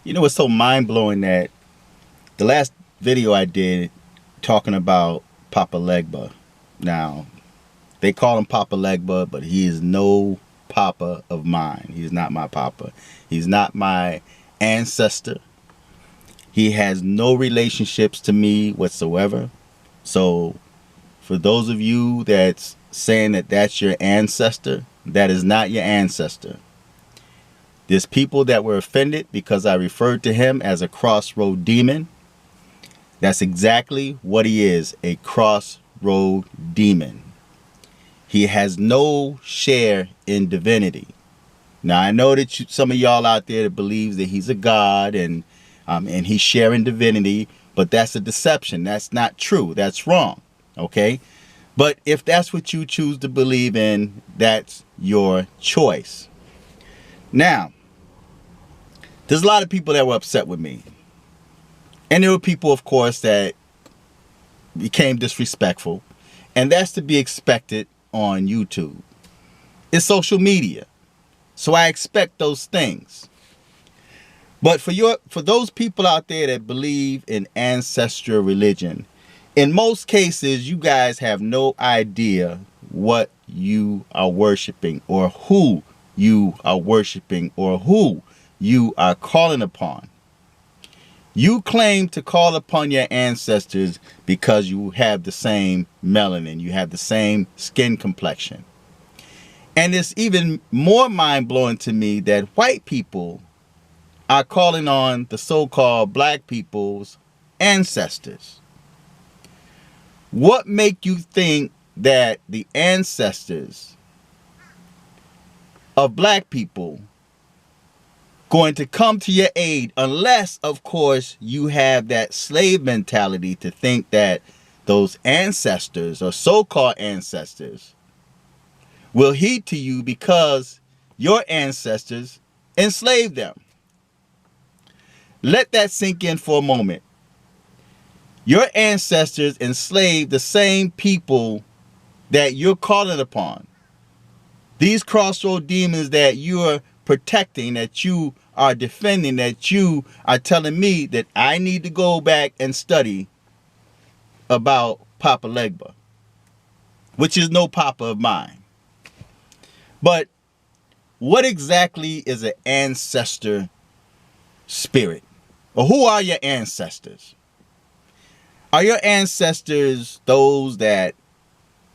You know, it's so mind-blowing that the last video I did talking about Papa Legba. Now, they call him Papa Legba, but he is no papa of mine. He's not my papa. He's not my ancestor. He has no relationships to me whatsoever. So, for those of you that's saying that that's your ancestor, that is not your ancestor. There's people that were offended because I referred to him as a crossroad demon. That's exactly what he is, a crossroad demon. He has no share in divinity. Now, I know that some of y'all out there that believes that he's a god and he's sharing divinity, but that's a deception. That's not true. That's wrong. Okay? But if that's what you choose to believe in, that's your choice. Now, there's a lot of people that were upset with me. And there were people, of course, that became disrespectful. And that's to be expected on YouTube. It's social media. So I expect those things. But for those people out there that believe in ancestral religion, in most cases, you guys have no idea what you are worshiping or who you are worshiping or who you are calling upon. You claim to call upon your ancestors because you have the same melanin, you have the same skin complexion. And it's even more mind-blowing to me that white people are calling on the so-called black people's ancestors. What make you think that the ancestors of black people going to come to your aid unless, of course, you have that slave mentality to think that those ancestors or so-called ancestors will heed to you because your ancestors enslaved them. Let that sink in for a moment. Your ancestors enslaved the same people that you're calling upon. These crossroad demons that you're protecting, that you are defending, that you are telling me that I need to go back and study about Papa Legba, which is no papa of mine. But what exactly is an ancestor spirit? Or who are your ancestors? Are your ancestors those that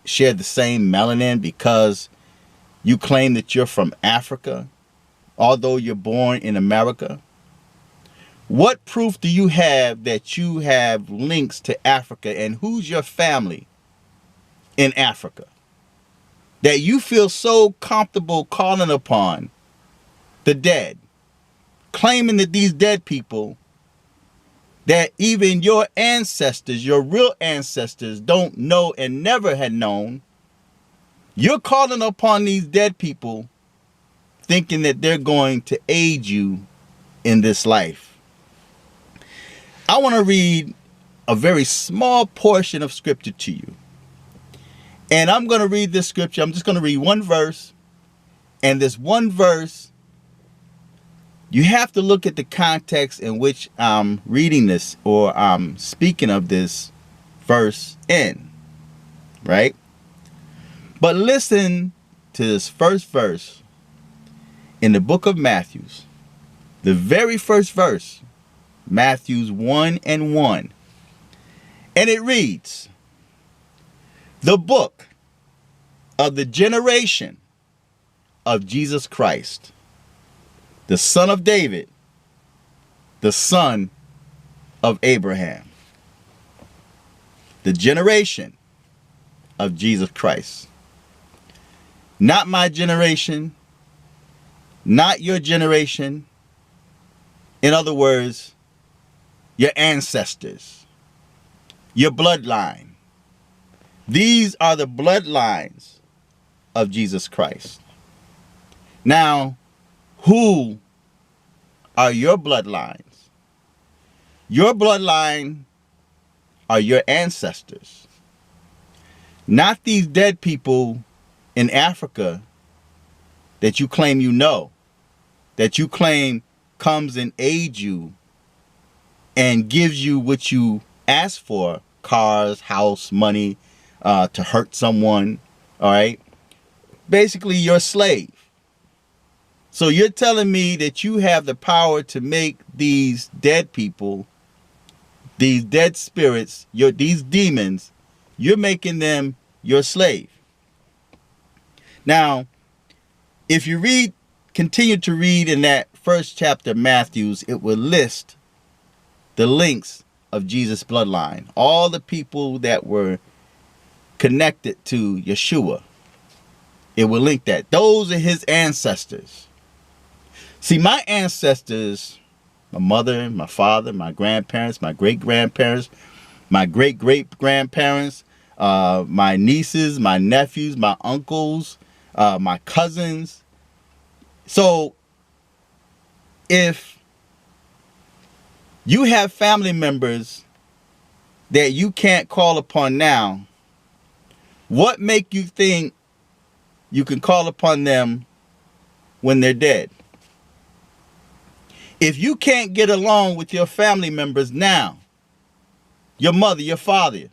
share the same melanin because you claim that you're from Africa, although you're born in America? What proof do you have that you have links to Africa, and who's your family in Africa that you feel so comfortable calling upon the dead, claiming that these dead people that even your ancestors, your real ancestors, don't know and never had known? You're calling upon these dead people thinking that they're going to aid you in this life. I want to read a very small portion of scripture to you. And I'm going to read this scripture. I'm just going to read one verse. And this one verse, you have to look at the context in which I'm reading this or I'm speaking of this verse in. Right? But listen to this first verse in the book of Matthew, the very first verse, Matthew 1:1. And it reads, "The book of the generation of Jesus Christ, the son of David, the son of Abraham." The generation of Jesus Christ. Not my generation, not your generation. In other words, your ancestors, your bloodline. These are the bloodlines of Jesus Christ. Now, who are your bloodlines? Your bloodline are your ancestors. Not these dead people in Africa that you claim you know, that you claim comes and aids you and gives you what you ask for, cars, house, money, to hurt someone, all right? Basically, you're a slave. So you're telling me that you have the power to make these dead people, these dead spirits, these demons, you're making them your slave. Now, if you continue to read in that first chapter of Matthew's, it will list the links of Jesus' bloodline. All the people that were connected to Yeshua. It will link that. Those are his ancestors. See, my ancestors, my mother, my father, my grandparents, my great-grandparents, my great-great-grandparents, my nieces, my nephews, my uncles, my cousins. So, if you have family members that you can't call upon now, what make you think you can call upon them when they're dead? If you can't get along with your family members now, your mother, your father,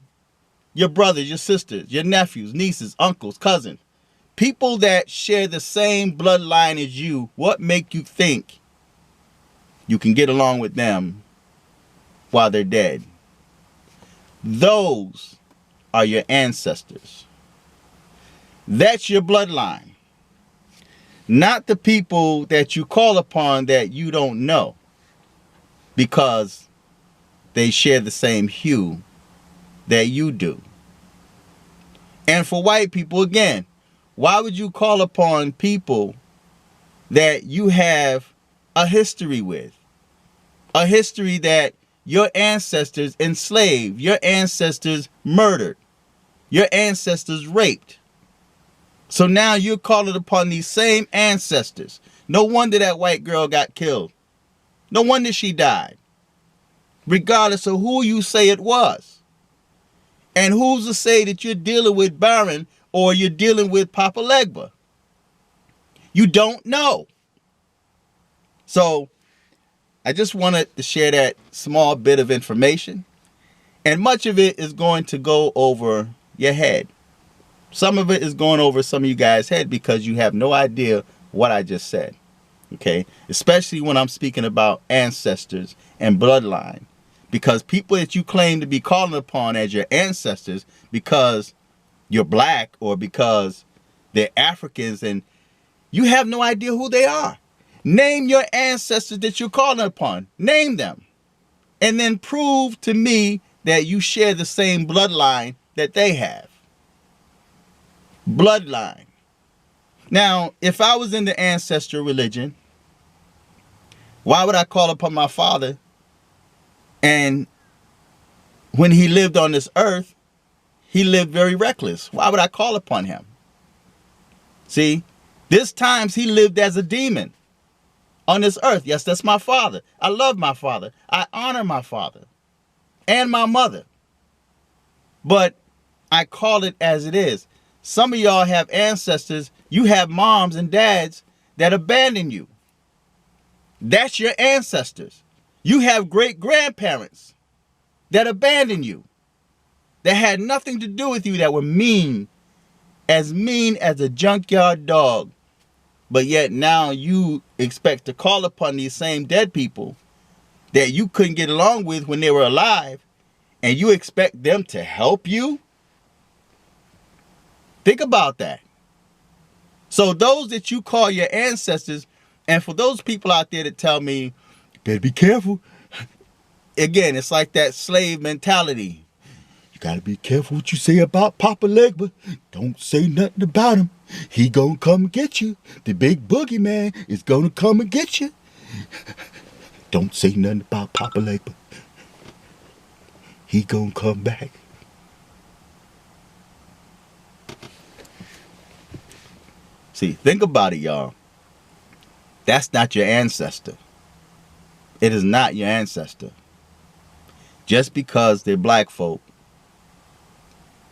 your brothers, your sisters, your nephews, nieces, uncles, cousins, people that share the same bloodline as you, what make you think you can get along with them while they're dead? Those are your ancestors. That's your bloodline. Not the people that you call upon that you don't know because they share the same hue that you do. And for white people, again, why would you call upon people that you have a history with? A history that your ancestors enslaved, your ancestors murdered, your ancestors raped. So now you're calling upon these same ancestors. No wonder that white girl got killed. No wonder she died. Regardless of who you say it was. And who's to say that you're dealing with Baron or you're dealing with Papa Legba? You don't know. So I just wanted to share that small bit of information. And much of it is going to go over your head. Some of it is going over some of you guys' head because you have no idea what I just said. Okay? Especially when I'm speaking about ancestors and bloodline. Because people that you claim to be calling upon as your ancestors because you're black or because they're Africans and you have no idea who they are. Name your ancestors that you're calling upon. Name them. And then prove to me that you share the same bloodline that they have. Bloodline. Now, if I was in the ancestral religion, why would I call upon my father? And when he lived on this earth, he lived very reckless. Why would I call upon him? See, this times he lived as a demon on this earth. Yes, that's my father. I love my father. I honor my father and my mother. But I call it as it is. Some of y'all have ancestors, you have moms and dads that abandoned you. That's your ancestors. You have great-grandparents that abandoned you, that had nothing to do with you, that were mean as a junkyard dog. But yet now you expect to call upon these same dead people that you couldn't get along with when they were alive, and you expect them to help you? Think about that. So those that you call your ancestors, and for those people out there that tell me, you better be careful. Again, it's like that slave mentality. You got to be careful what you say about Papa Legba. Don't say nothing about him. He gonna come get you. The big boogeyman is gonna come and get you. Don't say nothing about Papa Legba. He gonna come back. See, think about it, y'all. That's not your ancestor. It is not your ancestor. Just because they're black folk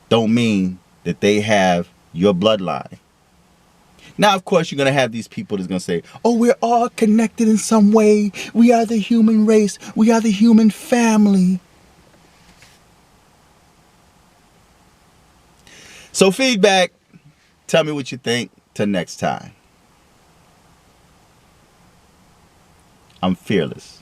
don't mean that they have your bloodline. Now, of course, you're going to have these people that's going to say, oh, we're all connected in some way. We are the human race. We are the human family. So feedback. Tell me what you think. Till next time. I'm fearless.